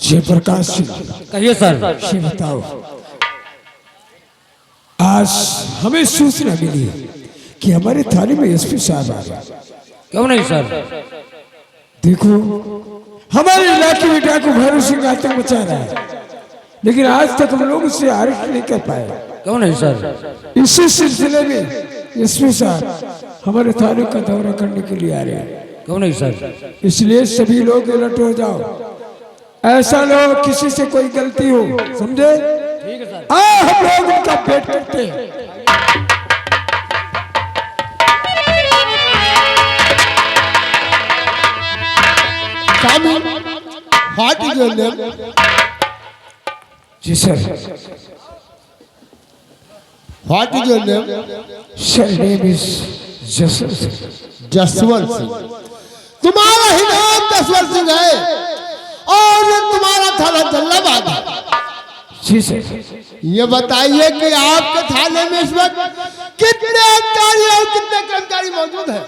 जयप्रकाश जी, कहिए सर। ये बताओ, आज हमें सूचना मिली कि हमारे थाने में एसपी साहब आ रहे हैं। क्यों नहीं सर? देखो, हमारे इलाके में डाकू भैरव सिंह आतंक मचा रहा है, लेकिन आज तक हम लोग उससे अरेस्ट नहीं कर पाए। क्यों नहीं सर? इसी सिलसिले में एसपी साहब हमारे थाने का दौरा करने के लिए आ रहे हैं। क्यों नहीं सर? इसलिए सभी लोग अलर्ट हो जाओ, ऐसा लोग किसी से कोई गलती हो, समझे? ठीक है सर। हम लोग उनका वेट करते हैं। What is your name? जी sir. What is your name? Sir name is Jaswant Singh. Jaswant Singh. तुम्हारा ही नाम जसवंत सिंह है और ये तुम्हारा थाना जल्लाबाद है। जी सर। ये बताइए कि आपके थाने में इस वक्त कितने अधिकारी और कितने कर्मचारी मौजूद हैं?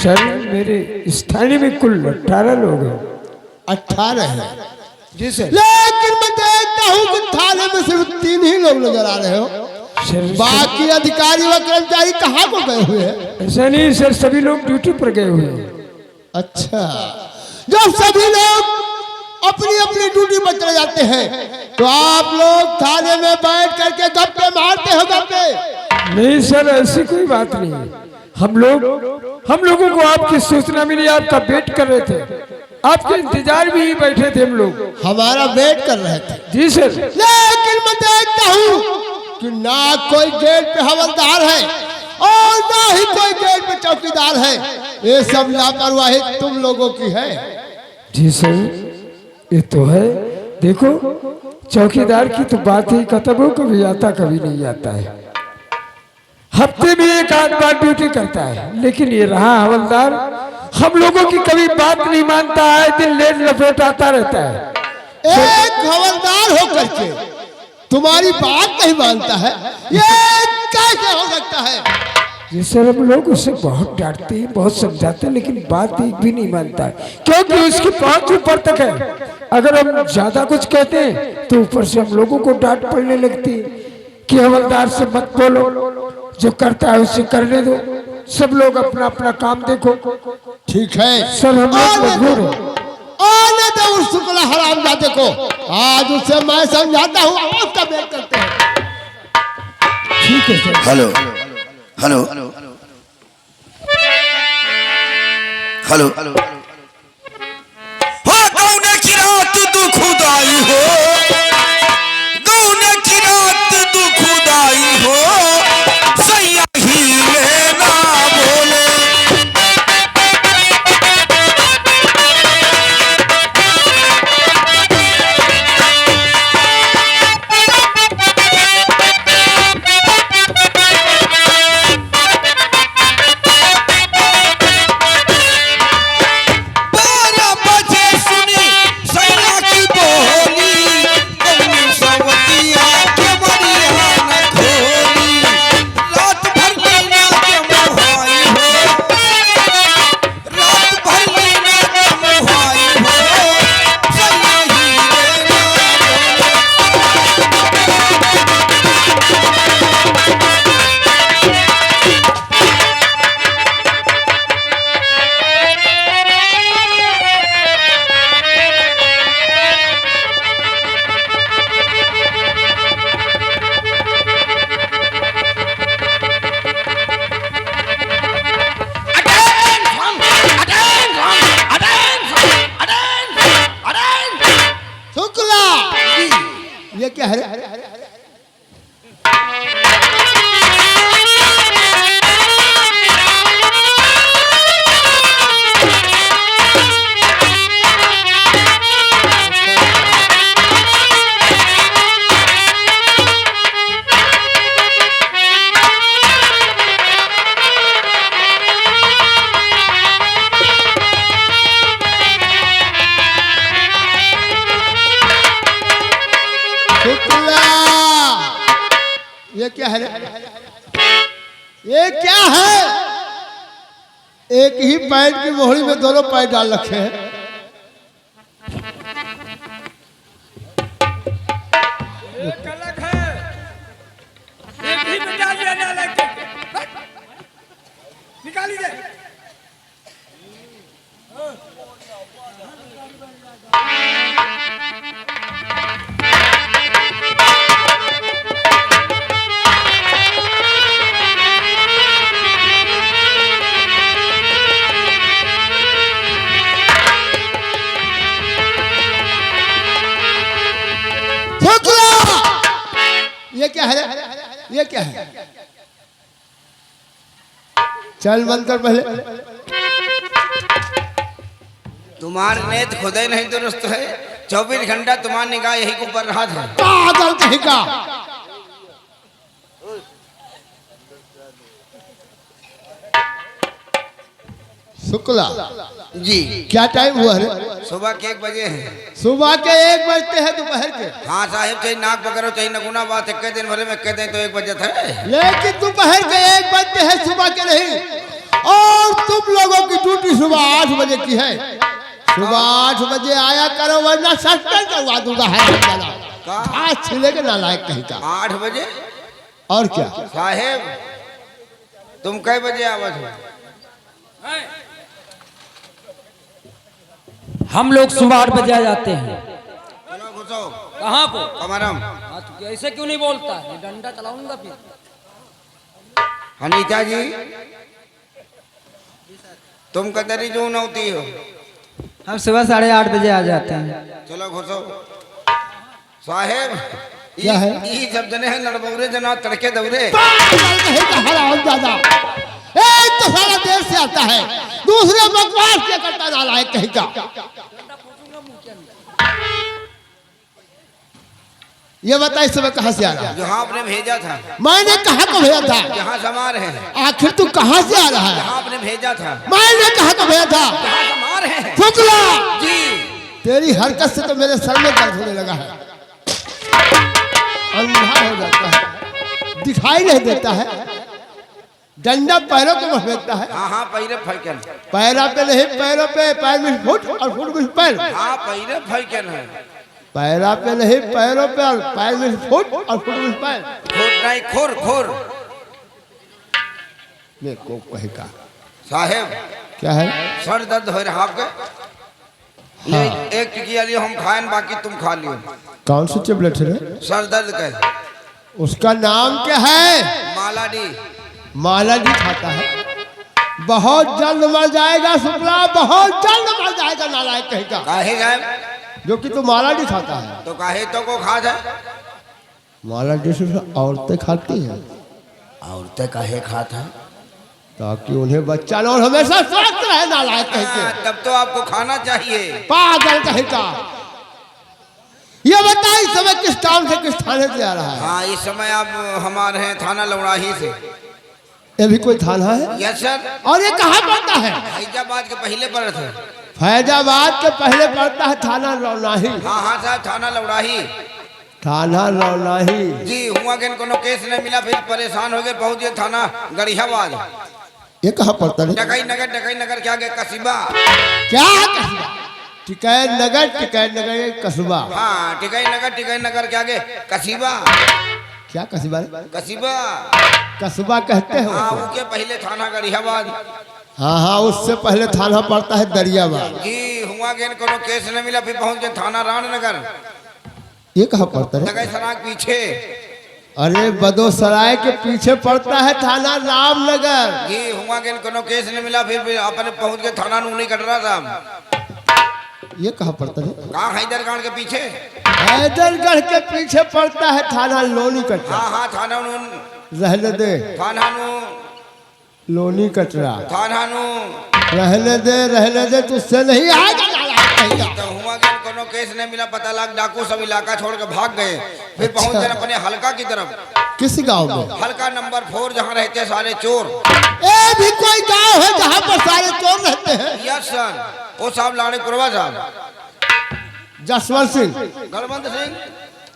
सर मेरे इस थाने में कुल 18 लोग हैं। 18 है। जी सर। लेकिन मैं देखता हूँ कि थाने में सिर्फ 3 ही लोग नजर आ रहे हो, सर बाकी अधिकारी व कर्मचारी कहाँ को गए हुए हैं? ऐसा नहीं सर, सभी लोग ड्यूटी पर गए हुए हैं। अच्छा, जब सभी लोग अपनी अपनी ड्यूटी पर चले जाते हैं तो आप लोग थाने में बैठ करके गप्पे मारते हो गप्पे? नहीं सर, ऐसी कोई बात नहीं है। हम लोगों को आपकी सूचना मिली, आपका वेट कर रहे थे, आपके इंतजार में ही बैठे थे हम लोग। हमारा वेट कर रहे थे। जी सर। लेकिन मैं देखता हूँ कि ना कोई गेट पे हवलदार है और ना ही कोई गेट पे चौकीदार है। ये सब लापरवाही तुम लोगों की है। जी सर, ये तो है। देखो, चौकीदार की तो बात ही खत्म हो, कभी आता कभी नहीं आता है। हफ्ते में एक आध बार ड्यूटी करता है, लेकिन ये रहा हवलदार, हम लोगों की कभी बात नहीं मानता है, दिन लेट लपेट आता रहता है। एक हवलदार होकर के तुम्हारी बात नहीं मानता है, ये कैसे हो सकता है? जी सर, हम लोग उसे बहुत डांटते हैं, बहुत समझाते हैं, लेकिन बात एक भी नहीं मानता है, क्योंकि उसकी पहुंच ऊपर तक है। अगर हम ज्यादा कुछ कहते हैं तो ऊपर से हम लोगों को डांट पड़ने लगती है कि हवलदार से मत बोलो, जो करता है उसे करने दो, सब लोग अपना अपना काम देखो। ठीक है सर, हम लोग मजबूर हैं। आने दो उस शुक्ला हरामजादे को, आज उसे मैं समझाता हूँ, आपका वेट करते हैं। ठीक है सर। हेलो हेलो हेलो हो गौने की रात दुखदाई हो, गौने की रात दुखदाई हो, सैया ही लेना बोले। ये क्या है? ये क्या है? ये क्या है? एक ही पैंट की मोहरी में दोनों पैर डाल रखे हैं। कलक है एक ही मिटा दिया नालायक के। निकाली दे। ये क्या है? ये क्या है? चल बंद कर पहले। तुम्हारे नेत खुदे नहीं दुरुस्त है। 24 घंटा तुम्हारी निगाह यही को ऊपर रहा था। पागल कहीं का। शुक्ला जी क्या टाइम हुआ है? सुबह के 1 बजे है। सुबह के 1 बजते हैं दोपहर के। हाँ साहिब, चाहे नाक पकड़ो चाहे नगुना बात है, दिन भरे में कह दें तो 1 बजे था। लेकिन दोपहर के 1 बजते हैं, सुबह के नहीं। और तुम लोगों की ड्यूटी सुबह 8 बजे की है। सुबह 8 बजे आया करो वरना सस्पेंड करवा दूंगा। है घास छिले के नालायक कहीं का। 8 बजे? और क्या साहेब तुम कई बजे आवत हो? हम लोग सुबह 8 बजे आ जाते हैं। चलो घुसो। कहाँ को? कमरम। हाँ, तो ऐसे क्यों नहीं बोलता? ये डंडा चलाऊंगा फिर। अनीता जी तुम कदरी जो नौती हो? हम सुबह 8:30 बजे आ जाते हैं। चलो घुसो। साहेब क्या है? ये जब जने हैं लड़बौरे जना तड़के दौरे। एक तो सारा देर से आता है, दूसरे बकवास क्या करता नालायक कहीं का। ये बता इस समय कहाँ से आ रहा है? जहाँ आपने भेजा था। मैंने कहाँ को भेजा था? जहाँ समार है। आखिर तू कहाँ से आ रहा है? जहाँ आपने भेजा था। मैंने कहाँ को भेजा था? जहाँ समार है। शुक्ला जी तेरी हरकत से तो मेरे सर में दर्द होने लगा है। अंधा हो जाता है, दिखाई नहीं देता है। डंडा पैरों को फेंकता है। हाँ हाँ पैरे फैकन। पैरा पे नहीं, पैरों पे। पैर में फुट और फुट में पैर। हाँ पैरे फैकन है। पैरा पे नहीं, पैरों पे और पैर में फुट और फुट में पैर। खोर नहीं, खोर खोर। मैं को कहे का साहेब क्या है? सर दर्द हो रहा आपके? हाँ। एक टिकिया लियो हम खाएं, बाकी तुम खा लियो। कौन सी टेबलेट है? सर दर्द का। उसका नाम क्या है? माला डी। माला जी खाता है। बहुत जल्द मर जाएगा शुक्ला, बहुत जल्द मर जाएगा नालायक कहीं का। काहे जाए? जो कि तू माला जी खाता है। तो काहे तो को खा जाए? माला जी सिर्फ औरतें खाती हैं। औरतें काहे खाता? ताकि उन्हें बच्चा न हो, हमेशा स्वस्थ रहे नालायक कहीं के। तब तो आपको खाना चाहिए। पागल कहीं का। ये बता इस समय किस टाउन से किस थाने से आ रहा है? हाँ इस समय आप हमारे हैं थाना लौड़ाही से। ये भी कोई थाना है? Yes sir. और ये कहाँ पड़ता है? फैजाबाद के पहले पर थे। फैजाबाद के पहले पड़ता है थाना लौड़ाही। हाँ हाँ साहब थाना लौड़ाही। थाना लौड़ाही जी हुआ के कोनो केस नहीं मिला, फिर परेशान हो गए, पहुंचे थाना गढ़ियाबाद। ये कहाँ पड़ता है? टकई नगर क्या गए कस्बा। क्या कस्बा? टिकैत नगर कस्बा। हाँ टिकई नगर क्या गए कस्बा। क्या कस्बा? कस्बा। कस्बा कहते हो? हाँ उसके पहले थाना गढ़ियाबाद। हाँ हाँ उससे पहले थाना पड़ता है दरियाबाद। जी हुआ के कोनो केस नहीं मिला, फिर पहुंच गए थाना रामनगर। ये कहाँ पड़ता है? टकई सराय पीछे। अरे बदोसराय के पीछे पड़ता है थाना रामनगर। जी हुआ के कोनो केस नहीं मिला, फिर अपने पहुंच गए थाना नूनी कटरा साहब। ये कहाँ पड़ता है? कहाँ हैदरगढ़ के पीछे। हैदरगढ़ के पीछे पड़ता है थाना लोनी कटरा। हाँ हाँ थाना रहने दे। थाना लोनी कटरा। थाना रहने दे तुझसे नहीं आएगा। तो हुआ कि कोनो केस नहीं मिला, पता लग डाकू सब इलाका छोड़ के भाग गए। फिर पहुंच गए अपने हल्का की तरफ। किस गांव में? हल्का नंबर 4 जहाँ रहते सारे चोर। ये भी कोई गांव है जहाँ पर सारे चोर रहते हैं? Yes sir. वो साहब लाड़े पुरवा साहब जसवंत सिंह। गलवंत सिंह।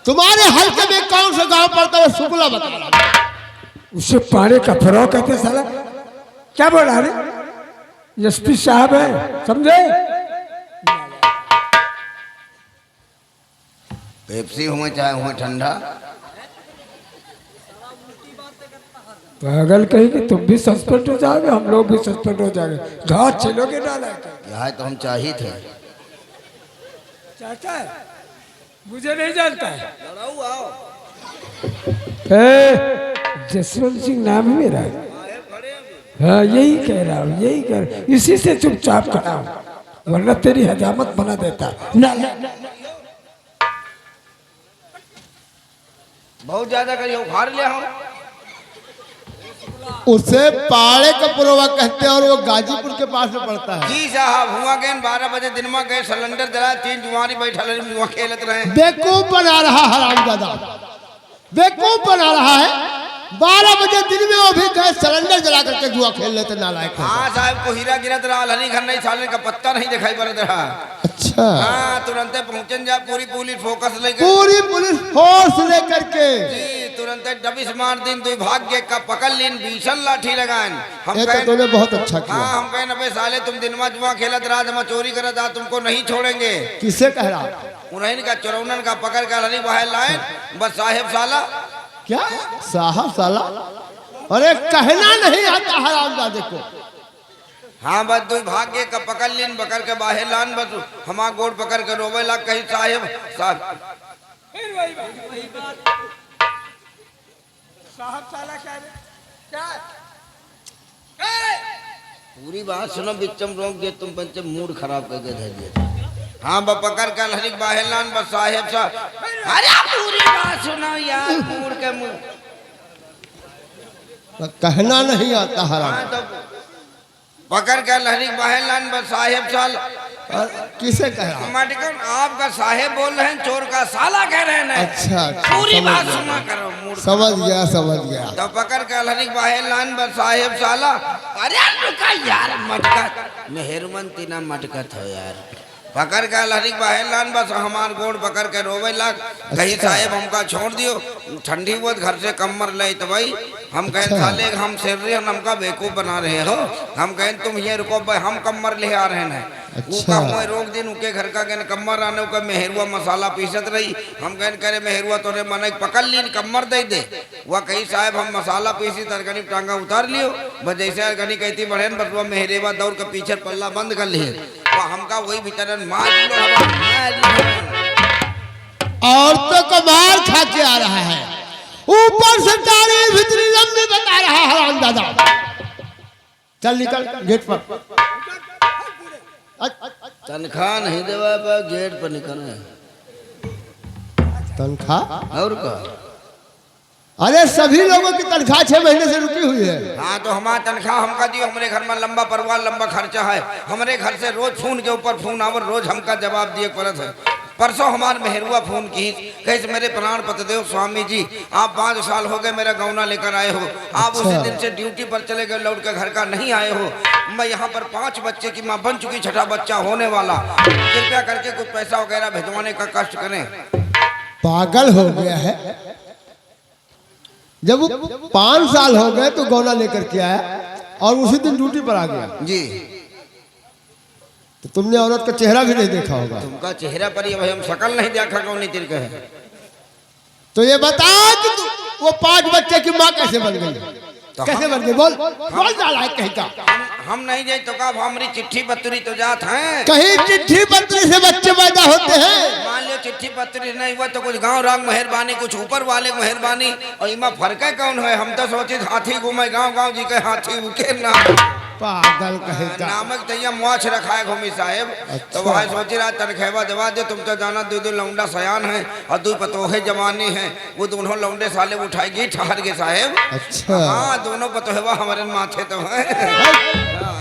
तुम्हारे हल्के में कौन सा गांव पड़ता है? शुक्ला बता। उसे पारे का फरो कहते साला। क्या बोल रहा है? एसपी साहब है समझे? पेप्सी हुए चाहे हुए ठंडा। पागल कहीं कि तुम भी सस्पेंड हो जाओगे, हम लोग भी सस्पेंड हो जाएंगे। घाट चलोगे डाला यहाँ तो हम चाहिए थे। चाहता है, मुझे नहीं जानता है। जसवंत सिंह नाम है मेरा। हाँ यही कह रहा हूँ, यही कह रहा हूँ। इसी से चुपचाप खड़ा हूँ, वरना तेरी हजामत बना देता ना। बहुत ज्यादा करिए उखाड़ लिया हूँ। उसे पाड़े का पुरवा कहते हैं और वो गाजीपुर के पास में पड़ता है। जी साहब, हुआ गए 12 बजे दिन में गए, सिलेंडर जला, 3 जुआरी बैठल जुआ खेलत रहे। बेवकूफ बना रहा हरामजादा, बेवकूफ बना रहा है। 12 बजे दिन में वो भी गए सिलेंडर जला करके जुआ खेल लेते नालायक। हाँ साहब को हीरा गिरत रहा, हनी घर नहीं साले का पत्ता नहीं दिखाई पड़त रहा। अच्छा, हाँ तुरंत पहुंचन जा, पूरी पुलिस फोकस लेकर, पूरी पुलिस फोर्स लेकर के जी तुरंत डबिस मार दिन दुई भाग्य का पकड़ लीन, 20 लाठी लगान। हम ये तो तूने बहुत अच्छा किया। हाँ हम कहें अबे साले तुम दिन में जुआ खेलत रहा, जमा चोरी करत रहा, तुमको नहीं छोड़ेंगे। किसे कह रहा? उन्हें का चौरौनन का पकड़ कर हनी बाहर लाए, बस साहेब साला। क्या साहब साला? अरे कहना नहीं आता हरामजादे को। हाँ बस दुई भाग्य का पकड़ लीन, पकड़ के बाहर लान, बस हमारा गोड़ पकड़ के रोवे लग, कहीं साहेब पूरी बात सुनो, बिचम रोक दे तुम पंचे मूड खराब करके धर दिया। हाँ बस पकड़ कर हरिक बाहर लान, बस साहेब साहब। अरे पूरी बात सुनो यार, मूड के मुंह कहना नहीं आता हराम। हाँ तो पकड़ कर हरिक बाहर लान, बस साहेब साल। किसे कह रहा? मटकन आपका साहेब बोल रहे हैं, चोर का साला कह रहे हैं। अच्छा, अच्छा, पूरी समझ बात गया। सुना करो, मूड समझ गया समझ गया। तो पकड़ के हरिक बाहर लान, बस साहेब साला। अरे रुका यार, मटका मेहरमंती ना मटकत हो यार। पकड़ के हरिक बाहर लान, बस हमार गोड़ पकड़ के रोवे लग, कहीं साहेब हमका छोड़ दियो, ठंडी बहुत घर से कमर ले। तो भाई हम कहें साले हम सिर रहे, हमका बेवकूफ बना रहे हो। हम कहें तुम ये रुको भाई, हम कमर ले आ रहे हैं। अच्छा। हुए रोक दिन उनके घर का कहने कमर आने का मेहरुआ मसाला पीसत रही। हम कहने करे मेहरुआ तोरे मन पकड़ ली कमर दे दे। वह कही साहब हम मसाला पीसी तरगनी टांगा उतार लियो, बस जैसे गनी कहती बढ़े, बस वह मेहरेवा दौड़ के पीछे पल्ला बंद कर लिए। वह हमका वही भीतर मार औरतों को मार खा के आ रहा है, ऊपर से तारीफ इतनी लंबी बता रहा है हरामजादा। चल निकल गेट पर। तनख्वाह नहीं देवा पर गेट पर निकले। तनख्वाह? और का? अरे सभी लोगों की तनख्वाह 6 महीने से रुकी हुई है। हाँ तो हमारा तनख्वाह हमका दियो, हमारे घर में लंबा परिवार लंबा खर्चा है। हमारे घर से रोज फोन के ऊपर फोन आवर, रोज हमका जवाब दिए पड़त है। परसों हमारे मेहरुआ फोन की, कैसे मेरे प्राण पतदेव स्वामी जी आप 5 साल हो गए मेरा गौना लेकर आए हो, आप उसी दिन से ड्यूटी पर चले गए, लौट के घर का नहीं आए हो। मैं यहाँ पर 5 बच्चे की माँ बन चुकी, 6ठा बच्चा होने वाला, कृपया करके कुछ पैसा वगैरह भिजवाने का कष्ट करें। पागल हो गया है। जब वो 5 साल हो गए तो गौना लेकर के आया और उसी दिन ड्यूटी पर आ गया जी। तो तुमने औरत का चेहरा भी नहीं देखा होगा। तुमका चेहरा पर ही भाई हम शकल नहीं देखा कौन तिर के है। तो ये बता कि वो 5 बच्चे की माँ कैसे बन गई? कैसे बन गई? बोल बोल डाला है कहीं का। हम नहीं जाए तो का हमारी चिट्ठी पत्री तो जात हैं। कहीं चिट्ठी पत्री से बच्चे पैदा होते हैं? मान लियो चिट्ठी पत्री नहीं हुआ तो कुछ गांव राग मेहरबानी, कुछ ऊपर वाले मेहरबानी, और इमा फर्क है कौन है? हम तो सोचे हाथी घूमे गांव गांव जी के हाथी उके ना पागल कहे का। नामक तैया मुआछ रखा है घूमी साहेब। अच्छा। तो वह सोची रहा तनखेवा दवा दे, तुम तो जाना 2 लौंडा सयान है और 2 पतोहे जवानी है, वो दोनों लौंडे साले उठाएगी ठहर के साहेब। अच्छा। हाँ दोनों पतोहेवा हमारे माथे तो है।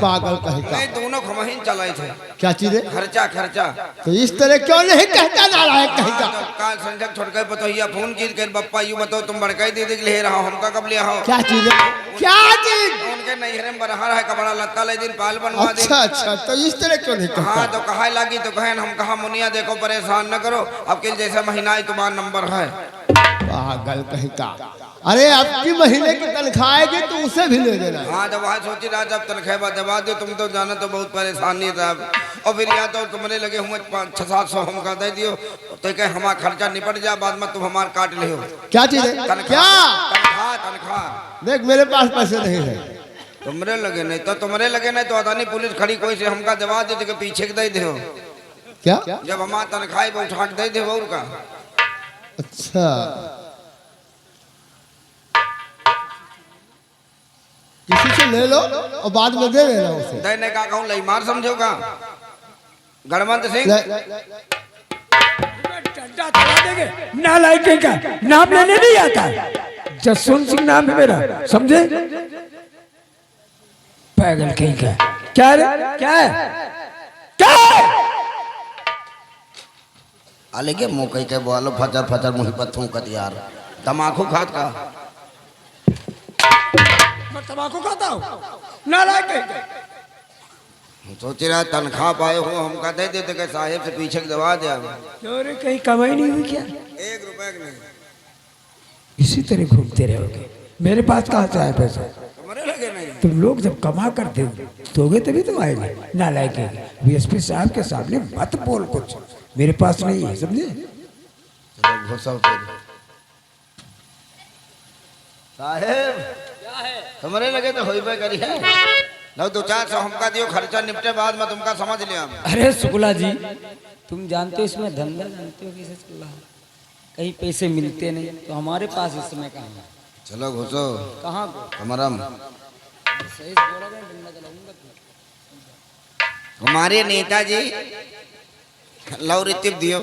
पागल कहे का। नहीं दोनों खमहीन चलाए थे। क्या चीज है? खर्चा खर्चा। तो इस तरह क्यों नहीं कहता नालायक कहीं का? तो काल संजक छोड़ के पतोहिया फोन की कर बप्पा यू बताओ तुम बड़काई दीदी के ले रहा हो, हमका कब लिया हो? क्या चीज है? क्या चीज? उनके नैहरे में बरहर है, कपड़ा लत्ता ले दिन पाल बनवा दे। अच्छा अच्छा, तो इस तरह क्यों नहीं हाँ कहता? तो कहा लगी तो कहें हम कहा मुनिया देखो परेशान न करो, अब किल जैसा महीना है तुम्हारा नंबर है। पागल कहीं का। अरे आपकी महीने की तनख्वाह आएगी तो उसे भी ले देना। हाँ जब वहाँ सोची रहा जब तनख्वाह दबा दो तुम तो जाना तो बहुत परेशानी था और फिर यहाँ तो तुम्हारे लगे हुए 500-700 हमका दे दियो तो कहे हमारा खर्चा निपट जा बाद में तुम हमारा काट ले हो। क्या चीज है? क्या तनख्वाह देख मेरे पास पैसे नहीं है। तुमरे लगे नहीं तो तुमरे लगे नहीं तो अदानी पुलिस खड़ी कोई से हमका दबा दे के पीछे के दे दो। क्या? जब हमारा तनख्वाह वो उठा के दे दे और का। अच्छा किसी से ले लो और बाद में दे देना उसे। देने का कहूँ लई मार समझोगा गणवंत सिंह। डंडा चला देंगे नालायक कहीं का। नाम लेने नहीं आता। जसवंत सिंह नाम है मेरा, समझे? पागल कहीं का। क्या रे? क्या है? क्या है? अलगे मुँह के बोलो फचर फचर मुँह पर थूकत यार तमाकू खात का। मैं तम्बाकू खाता हूँ नालायक कहीं का। सोच रहा तनख्वाह पाए हो हमका दे देते के साहेब से पीछे दबा दिया। क्यों रे कहीं कमाई नहीं हुई क्या? 1 रुपए की नहीं। इसी तरह घूमते रहोगे। मेरे पास कहाँ से आए पैसा? तुम्हारे लगे नहीं। तुम लोग जब कमा कर दोगे तभी तुम आएंगे। नालायक है। बीएसपी साहब के सामने मत बोल कुछ, मेरे पास नहीं है, समझे? चलो घुसो फिर। साहेब तुम्हारे लगे तो होई पे करी है लो 2-400 हमका दियो खर्चा निपटे बाद में तुमका समझ लिया। अरे शुक्ला जी तुम जानते हो इसमें धंधा जानते हो कैसे चल रहा है, कहीं पैसे मिलते नहीं तो हमारे पास इस समय कहाँ है। चलो घुसो। कहाँ को कमरम सही से बोलोगे डंडा चलाऊंगा। हमारे नेताजी लो रितिप दियो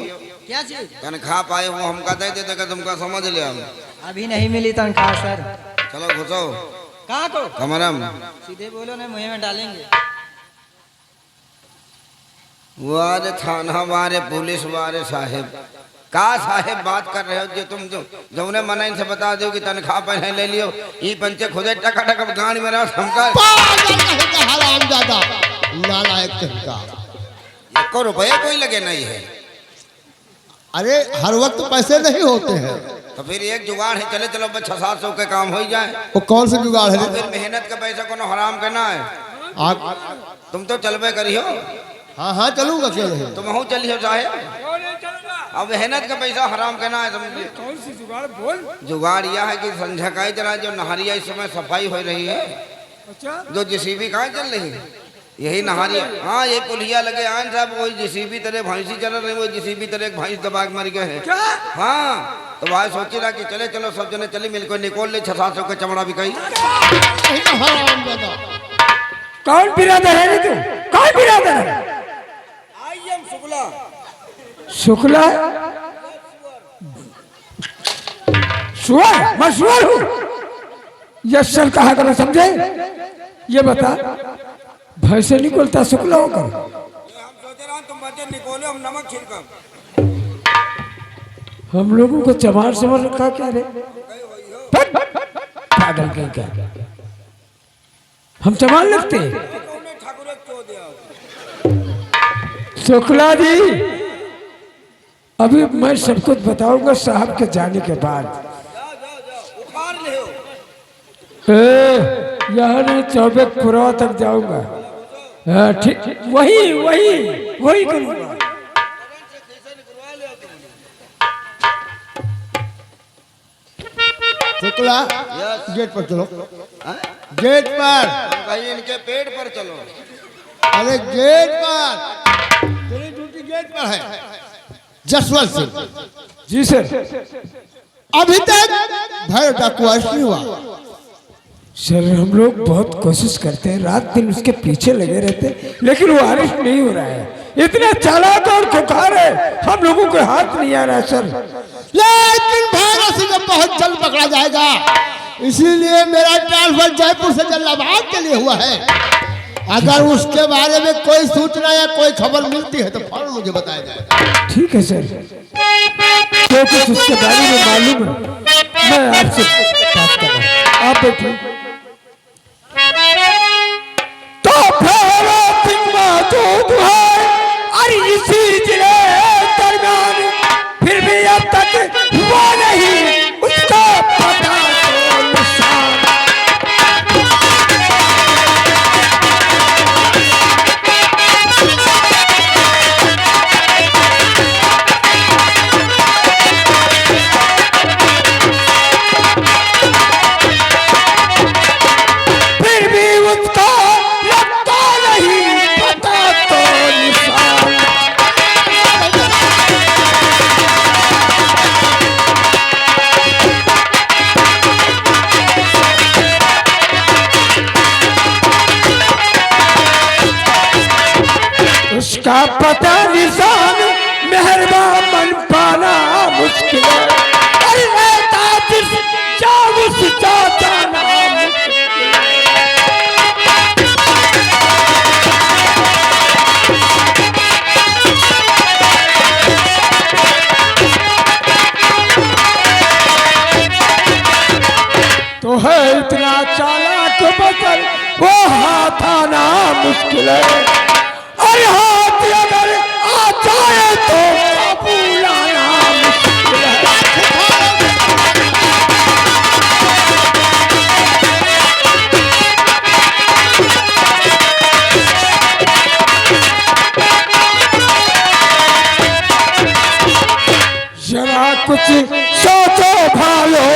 क्या चीज? तनख्वाह पाए हो हमका दे देते के तुमका समझ लिया। अभी नहीं मिली तनख्वाह सर। चलो घुसो। कहाँ को? कमरम सीधे बोलो ना मुँह में डालेंगे। वारे थाना वारे पुलिस वारे साहेब का साहेब बात कर रहे हो जो तुम जो उन्हें मना इनसे बता दो कि तनख्वाह पहले ले लियो ये पंचे खुदे टका टका गाड़ी में रहा हमका पागल कहीं का हरामजादा नालायक कहीं का। 1 रुपये कोई लगे नहीं है। अरे हर वक्त पैसे नहीं होते हैं। तो फिर एक जुगाड़ है चले चलो 600-700 के काम हो जाए। वो कौन सा जुगाड़ है? और फिर मेहनत का पैसा कोनो हराम करना है। आप तुम तो चलबे करियो। हाँ हाँ चलूंगा क्यों नहीं। तुम हो चलियो चाहे अब मेहनत का पैसा हराम करना है समझ लीजिए। कौन सी जुगाड़ बोल? जुगाड़ यह है कि संध्या का जरा जो नहरिया इस समय सफाई हो रही है अच्छा जो जेसीबी कहाँ चल रही है यही नहारिया। हाँ ये पुलिया लगे आन साहब वही जेसीबी तरह भैंसी चल रही वही जेसीबी तरह एक भैंस दबा के मर गए हैं। क्या? हाँ तो भाई सोची रहा कि चले चलो सब जने चली मिलकर निकोल ले 600-700 का चमड़ा भी कहीं। कहीं का हरामजादा। कौन बिरादर है रे तू? कौन बिरादर है? I am Shukla. शुक्ला? सुअर? मैं सुअर हूँ? यश सर कहा करो समझे? ये बता भैंसे निकलता शुक्ला होकर? हम सोच रहे तुम बच्चे निकोले हम नमक छिड़कर। हम लोगों को चमार समझ रखा क्या रे? पागल कहीं का। हम चमार लगते हैं? शुक्ला जी अभी मैं सब कुछ बताऊंगा साहब के जाने के बाद। यहाँ नहीं 24 तक जाऊंगा। हाँ ठीक वही वही वही करूंगा। शुक्ला गेट पर चलो। गेट पर। कहीं इनके पेट पर चलो। अरे गेट पर तेरी ड्यूटी गेट पर है। जसवंत सिंह जी सर। अभी तक भैरव डाकू अरेस्ट नहीं हुआ। सर हम लोग बहुत कोशिश करते हैं रात दिन उसके पीछे लगे रहते हैं लेकिन वो अरेस्ट नहीं हो रहा है। इतना चालाक और खुखार है हम लोगों के हाथ नहीं आ रहा है सर। लेकिन भैरव सिंह बहुत जल्द पकड़ा जाएगा इसीलिए मेरा ट्रांसफर जयपुर से जलालाबाद के लिए हुआ है। अगर उसके बारे में कोई सूचना या कोई खबर मिलती है तो फौरन मुझे बताया जाएगा। ठीक है सर जो कुछ उसके बारे में मालूम है मैं आपसे बात कर रहा हूँ। आप बैठिए। तो मौजूद है और इसी जिले दरमियान फिर भी अब तक हुआ नहीं पता निशान मेहरबान मन पाना मुश्किल है। अरे ताबिश जाऊस जाना मुश्किल तो है इतना चालाक बदल वो हाथ आना मुश्किल है। और हाथ अगर आ जाए तो कबूल आना मुश्किल है। जरा कुछ सोचो भालो